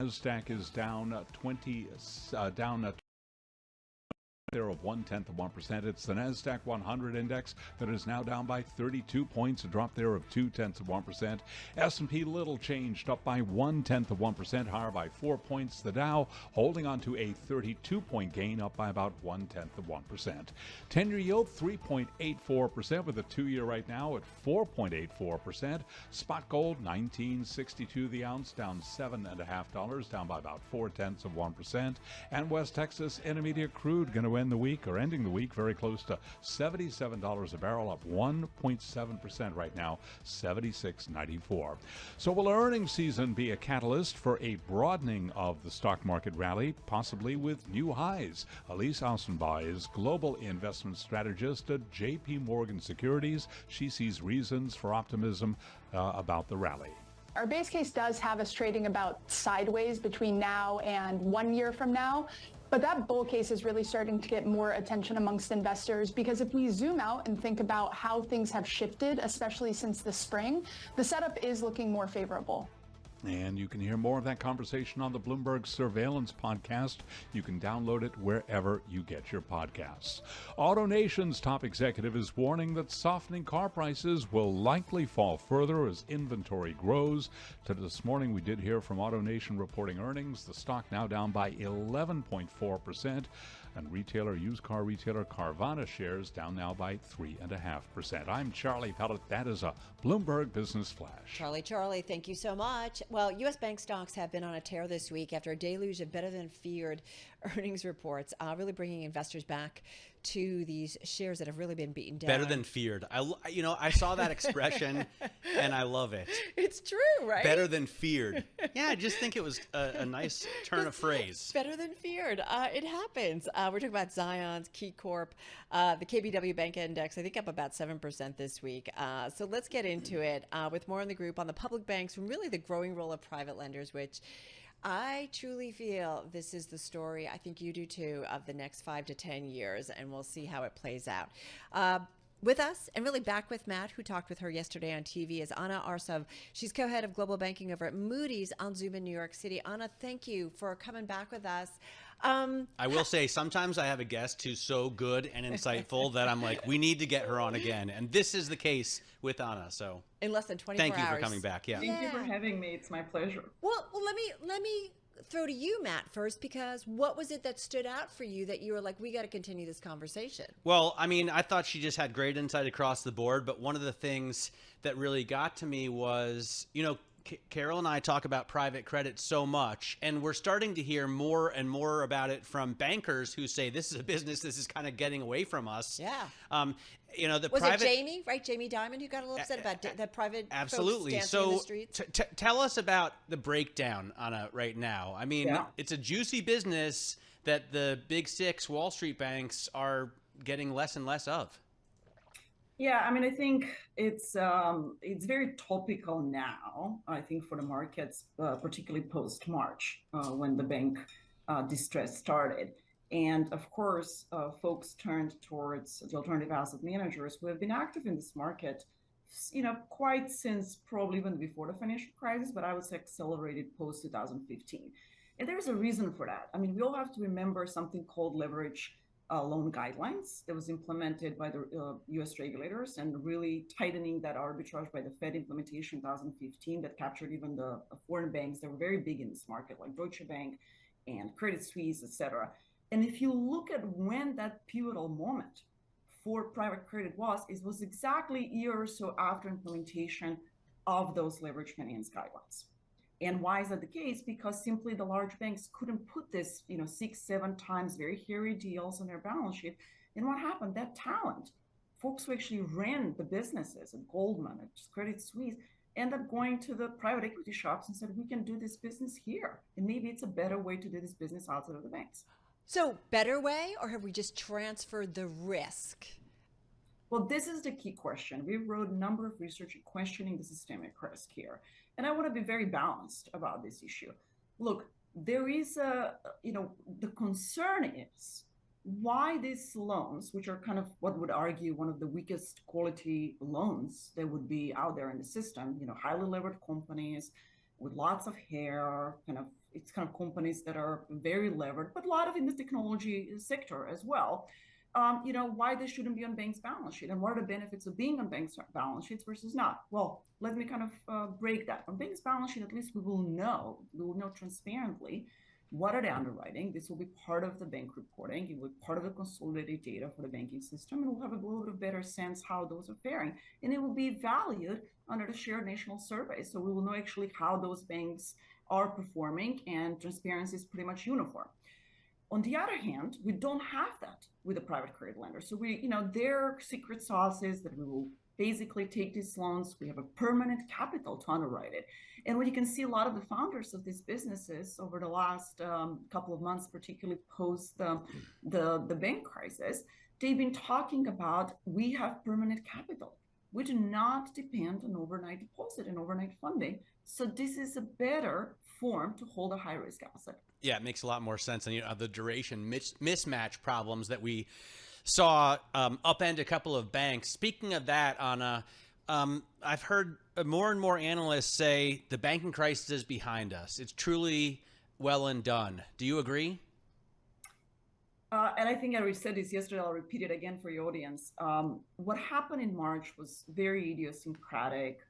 NASDAQ is down 20, down there of 0.1%. It's the NASDAQ 100 index that is now down by 32 points, a drop there of 0.2%. S&P little changed, up by 0.1%, higher by 4 points. The Dow holding on to a 32-point gain, up by about 0.1%. 10-year yield 3.84%, with a 2-year right now at 4.84%. Spot gold 19.62 the ounce, down $7.50, down by about 0.4%. And West Texas Intermediate crude going to end the week, or ending the week, very close to $77 a barrel, up 1.7% right now, 76.94. So will earnings season be a catalyst for a broadening of the stock market rally, possibly with new highs? Elise Ausenbaugh is global investment strategist at JP Morgan Securities. She sees reasons for optimism about the rally. Our base case does have us trading about sideways between now and 1 year from now. But that bull case is really starting to get more attention amongst investors, because if we zoom out and think about how things have shifted, especially since the spring, the setup is looking more favorable. And you can hear more of that conversation on the Bloomberg Surveillance podcast. You can download it wherever you get your podcasts. AutoNation's top executive is warning that softening car prices will likely fall further as inventory grows. This morning we did hear from AutoNation reporting earnings. The stock now down by 11.4%. And used car retailer Carvana shares down now by 3.5%. I'm Charlie Pellet. That is a Bloomberg Business Flash. Charlie, thank you so much. Well, U.S. bank stocks have been on a tear this week after a deluge of better than feared earnings reports, really bringing investors back to these shares that have really been beaten down. Better than feared. I saw that expression and I love it. It's true, right? Better than feared. Yeah, I just think it was a nice turn of phrase. Better than feared. It happens. We're talking about Zion's, Key Corp, the KBW Bank Index, I think up about 7% this week. So let's get into it with more on the group on the public banks and really the growing role of private lenders, which I truly feel this is the story, I think you do too, of the next 5 to 10 years, and we'll see how it plays out. With us, and really back with Matt, who talked with her yesterday on TV, is Anna Arsov. She's co-head of global banking over at Moody's on Zoom in New York City. Anna, thank you for coming back with us. I will say, sometimes I have a guest who's so good and insightful that I'm like, we need to get her on again. And this is the case with Anna. So in less than 24 thank you hours. for coming back. Yeah. Thank you for having me. It's my pleasure. Well, let me throw to you, Matt, first, because what was it that stood out for you that you were like, we got to continue this conversation? Well, I mean, I thought she just had great insight across the board. But one of the things that really got to me was, Carol and I talk about private credit so much, and we're starting to hear more and more about it from bankers who say this is a business, this is kind of getting away from us. Yeah. The was private, it Jamie, right? Jamie Dimon, who got a little upset about that private absolutely. Folks dancing in the streets? Tell us about the breakdown on it right now. I mean, It's a juicy business that the big six Wall Street banks are getting less and less of. Yeah, I mean, I think it's very topical now, I think, for the markets, particularly post-March, when the bank distress started. And of course, folks turned towards the alternative asset managers who have been active in this market, quite since probably even before the financial crisis, but I would say accelerated post-2015. And there's a reason for that. I mean, we all have to remember something called leverage loan guidelines that was implemented by the U.S. regulators, and really tightening that arbitrage by the Fed implementation in 2015 that captured even the foreign banks that were very big in this market, like Deutsche Bank and Credit Suisse, et cetera. And if you look at when that pivotal moment for private credit was, it was exactly a year or so after implementation of those leverage finance guidelines. And why is that the case? Because simply the large banks couldn't put this, 6, 7 times very hairy deals on their balance sheet. And what happened? That talent, folks who actually ran the businesses at Goldman, at Credit Suisse, end up going to the private equity shops and said, we can do this business here. And maybe it's a better way to do this business outside of the banks. So better way, or have we just transferred the risk? Well, this is the key question. We wrote a number of research questioning the systemic risk here. And I want to be very balanced about this issue. Look, there is the concern is why these loans, which are kind of what would argue one of the weakest quality loans that would be out there in the system, highly levered companies with lots of hair, kind of it's kind of companies that are very levered, but a lot of in the technology sector as well. Why they shouldn't be on banks' balance sheet and what are the benefits of being on banks' balance sheets versus not? Well, let me kind of break that. On banks' balance sheet, at least we will know transparently what are the underwriting. This will be part of the bank reporting. It will be part of the consolidated data for the banking system, and we'll have a little bit better sense how those are faring. And it will be valued under the shared national survey. So we will know actually how those banks are performing, and transparency is pretty much uniform. On the other hand, we don't have that with a private credit lender. So their secret sauce is that we will basically take these loans. We have a permanent capital to underwrite it. And what you can see, a lot of the founders of these businesses over the last couple of months, particularly post the bank crisis, they've been talking about, we have permanent capital. We do not depend on overnight deposit and overnight funding. So this is a better form to hold a high risk asset. Yeah, it makes a lot more sense. And the duration mismatch problems that we saw upend a couple of banks. Speaking of that, Anna, I've heard more and more analysts say the banking crisis is behind us. It's truly well and done. Do you agree? And I think I said this yesterday, I'll repeat it again for your audience. What happened in March was very idiosyncratic,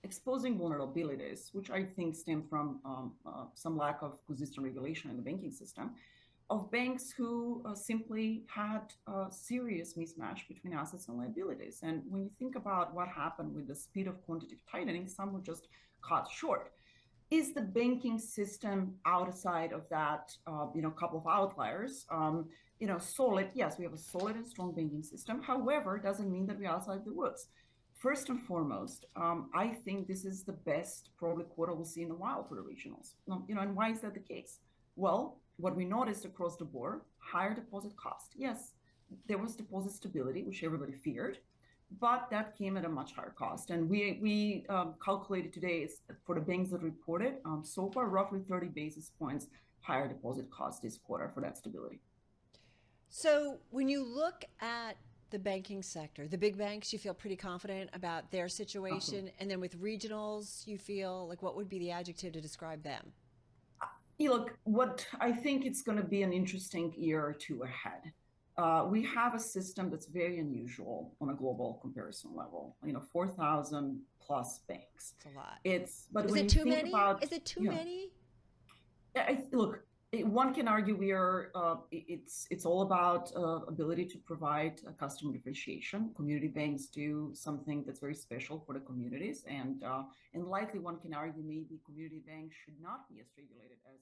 exposing vulnerabilities, which I think stem from some lack of consistent regulation in the banking system, of banks who simply had a serious mismatch between assets and liabilities. And when you think about what happened with the speed of quantitative tightening, some were just caught short. Is the banking system outside of that, couple of outliers, solid? Yes, we have a solid and strong banking system. However, it doesn't mean that we're outside the woods. First and foremost, I think this is the best probably quarter we'll see in a while for the regionals. And why is that the case? Well, what we noticed across the board, higher deposit cost. Yes, there was deposit stability, which everybody feared, but that came at a much higher cost. And we calculated today for the banks that reported so far roughly 30 basis points higher deposit cost this quarter for that stability. So when you look at the banking sector, the big banks, you feel pretty confident about their situation. Absolutely. And then with regionals, you feel like, what would be the adjective to describe them? Look, what I think it's going to be an interesting year or two ahead. We have a system that's very unusual on a global comparison level. 4,000 plus banks. It's a lot. But Is when it you too think many? about, Is it too many? look, one can argue it's all about ability to provide a customer differentiation. Community banks do something that's very special for the communities, and likely one can argue maybe community banks should not be as regulated as